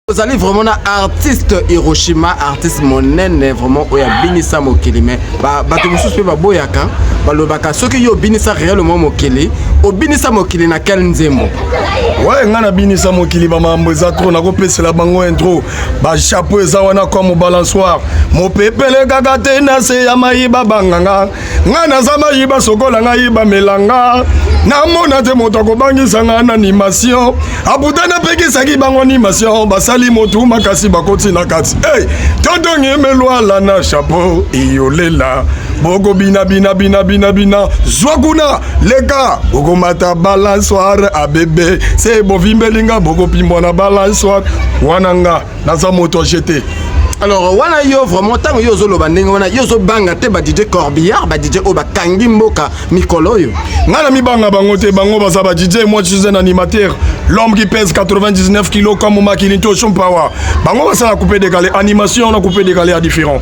Vous allez vraiment un artiste Hiroshima, artiste monene vraiment oya binisa mokili mais bato mususu pe baboyaka balobaka soki yo binisa réellement mokili obinisa mokili na quel nzembo. Ouais, ngana binisa mokili ba mambo za trop na ko pesela bango intro ba chapeau eza wana comme balançoire mo pepele gagate na se ya mayiba banganga ngana za mayiba sokola ngayiba melanga na mona te moto ko bangisa ngana animation abudana pekisaki bango animation basali motu makasi bakoti na kati hey tonton ngemelwa na chapeau iolela bogo bina zwakuna leka bogo mata balançoire a bébé c'est bon vimbelinga bogo pimbona balançoire wananga naza moto jeté. Alors wana yo vraiment tango yo zo loba ndenge wana yo zo banga te ba DJ Corbillard ba DJ Oba Kangi Mboka mikolo yo ngana mi banga bango te bango baza ba DJ moi je suis un animateur l'homme qui pèse 99 kg comme Makilinto Power bango basa la couper décalé animation on a coupé décalé à différent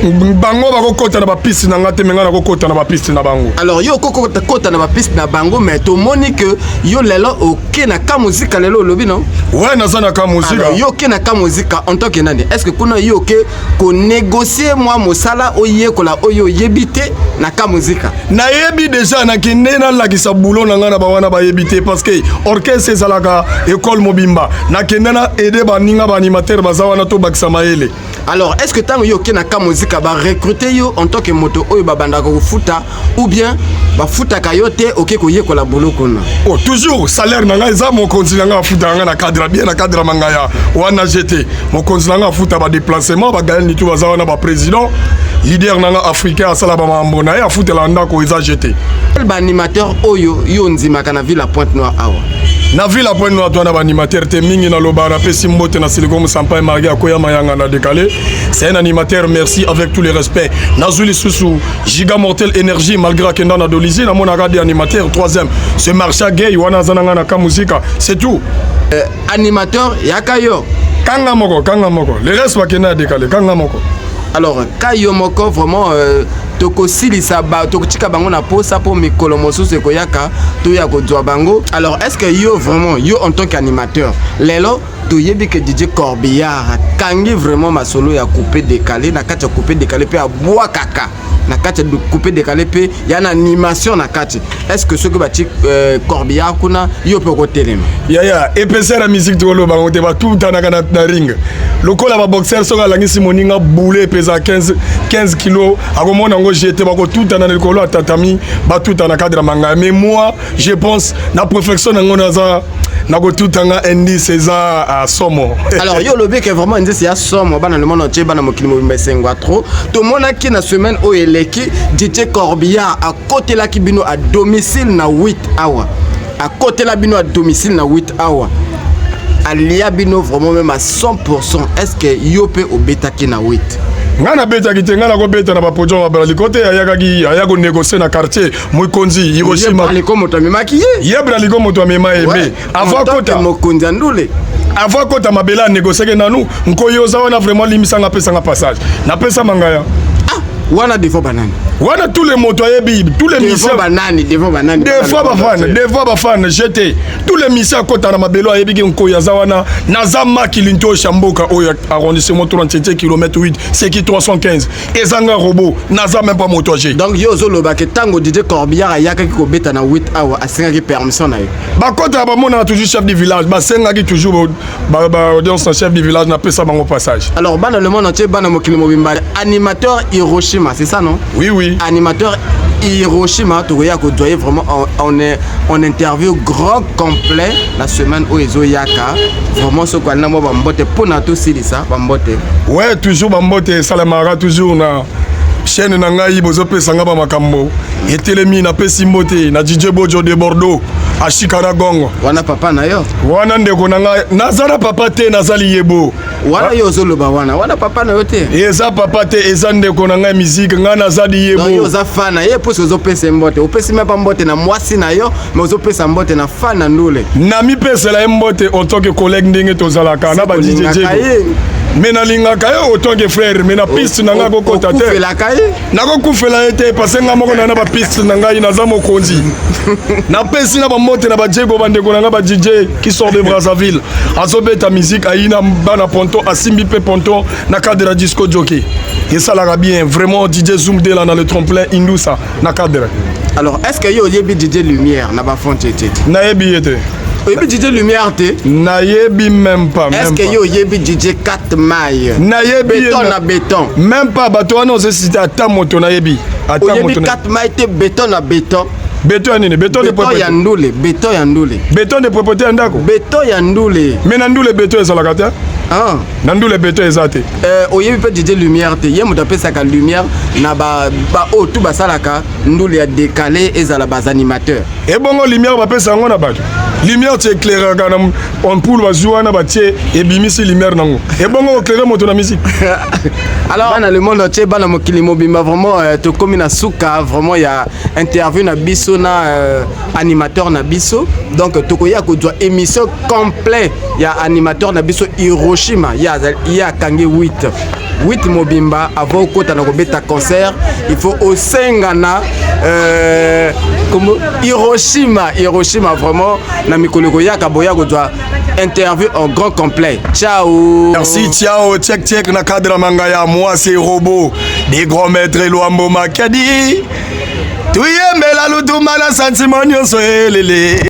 bango bako kota na ba piste na ngate menga na ko kota na ba piste na bango. Alors yo kota na ba piste na bango mais to moni que yo lelo ok na ka musique lelo lobi non. Ouais na za na ka musique. Alors yo ok na ka musique en tant que nani est-ce que kuna yo ok ko négocier moi mosala oye kola oyo yebité na ka musique na yebi déjà na kinde na la kisa boulot na ngana ba wana ba yebité parce que orchestre ezalaka école mobimba na kinde na aider ba ninga ba animateur bazawana to bakisa maele. Alors est-ce que tango yo ok na ka musique ba recruter yo en tant que moto oyo babanda ko futa ou bien ba futa kayote ok ko yekola boulot kona. Oh toujours salaire nanga eza mo konzinanga futa nanga na cadre bien na cadre mangaya wana jeté mo konzinanga futa ba déplacement ba gagne tout baza na ba président leader nanga africain asala ba mambo na ya futa la ndako eza jeté. Quel animateur oyo yo nzimaka na ville à Pointe-Noire awa. Na ville à Pointe-Noire toi na ba animateur te mingi na lobara pe simbote na Silicon Sampai Marga koya mayanga na décalé. C'est un animateur merci avec tous les respects. Nazuli Sousou Giga Mortel Énergie malgré que dans Adolisi na mon radio animateur troisième ce marcha gay wana zananga na ka musique c'est tout. Animateur yakayo kanga moko le reste va kena décalé kanga moko. Alors kayo moko vraiment toko silisa ba toko tika bango na posa pour mikolo mosusu koyaka to ya ko dwa bango. Alors est-ce que yo vraiment yo en tant qu'animateur lelo to yebi que DJ Corbillard kangi vraiment ma solo ya coupé décalé na kati ya coupé décalé pe a bois kaka na kati ya coupé décalé pe ya na animation na kati est-ce que ce que bati Corbillard kuna yo pe ko telema ya épaisseur la musique to lo bango te ba tout na ring lokola ba boxer so la ngisi moninga boulé pesa 15 kg akomona ngo jeté ba ko tout na lekolo atatami ba tout na cadre manga mais moi je pense na perfection ngona za na ko tout nga indi César à somo. Alors yo lobi que vraiment indi c'est à somo bana le monde entier bana mokili mo mesengo trop to mona ki na semaine o eleki DJ Corbillard à côté la kibino à domicile na 8 hours à côté la bino à domicile na 8 hours alia bino vraiment même à 100%. Est-ce que yo pe obetaki na 8 ngana beta kitenga na ko beta na ba pojo ba bali côté ayako négocier na quartier Mukonzi Hiroshima ali comme to memaki yebra li comme to mema aimé avant kota mokonzi ndule avant kota mabela négocier na nous nkoyo za wana vraiment limisanga pesa nga passage na pesa mangaya wana defo banani wana tous les motos yebi tous les missions banani defo banani des fois ba fan jeté tous les missions kota na mabelo yebi ki nkoya za wana nazama Kilinto Shamboka oyo arrondissement 37 km 8 c'est qui 315 ezanga robot naza même pas moto G. Donc yo zo loba ke tango DJ Corbillard ayaka ki ko beta na 8 hours asenga ki permission na yo ba kota ba mona toujours chef du village ba senga ki toujours ba audience chef du village na pesa bango passage. Alors bana le monde entier bana mokili mobimba animateur Hiroshima c'est ça non? Oui animateur Hiroshima toya ko doyer vraiment on interview grand complet la semaine où ezo yaka vraiment ce qu'on a mo bambote pona to silisa bambote ouais toujours bambote salamara toujours na chaîne na ngai bozo pesa nga ba makambo etelemi na pesi mbote na DJ Bojo de Bordeaux a Shikara Gongo wana papa na yo wana ndeko na ngai nazala papa te nazali yebo wana yo zoloba wana papa na yo te eza papa te eza ndeko na ngai musique nga nazali yebo yo za fana ye pose ozo pesa mbote opesi me pa mbote na mwasi na yo mais ozo pesa mbote na fana ndule na mi pesa la mbote en tant que collègue ndenge tozalaka na ba DJ Mais nalingaka yo autant que frère, mais na piste nanga ko kota te. Nako kufela ete parce nga moko na ba piste nanga inaza mokonzi. Na pesi na ba mote na ba Diego bandeko nanga ba DJ qui sort de Brazzaville. Azobeta musique aina bana ponton asimbi pe ponton na cadre de disco jockey. Et ça la bien vraiment DJ Zoom de là dans le tremplin Indousa na cadre. Alors est-ce que yo yebi DJ Lumière na ba fonte tete? Na yebi ete. Yebi DJ Lumière te? Na yebi même pas. Est-ce que yo yebi DJ 4 mailles? Na yebi béton na béton. Même pas bato non c'est cité ata moto na yebi. Ata moto. Yebi 4 mailles te béton na béton. Béton nini? Béton de propreté. Béton ya ndule. Béton de propreté ndako. Béton ya ndule. Mais na ndule béton ezalaka te? Ah. Na ndule béton ezate. Oyebi pe DJ Lumière te. Yemo tapesa ka lumière na ba o tout basalaka ndule ya décalé ezala bas animateur. Et bongo lumière ba pesa ngo na bato. Lumière tu éclairaka na ampoule bazua na batie et bimisi lumière nango. Et bongo éclairer moto na musique. Alors dans le monde entier bana mokili mobimba vraiment to komi na suka vraiment il y a interview na biso na animateur na biso donc tokoya ko doit émission complet il y a animateur na biso Hiroshima il y a kangi 8 mobimba avant kota na kobeta concert il faut au sengana comme Hiroshima vraiment na mikolo ko ya kaboya ko doit interview en grand complet. Ciao. Merci, ciao. Check na cadre mangaya. Moi c'est Robot. Des grands maîtres Luambo Makadi. Tu y es la lutumala sentiment nyonso elele.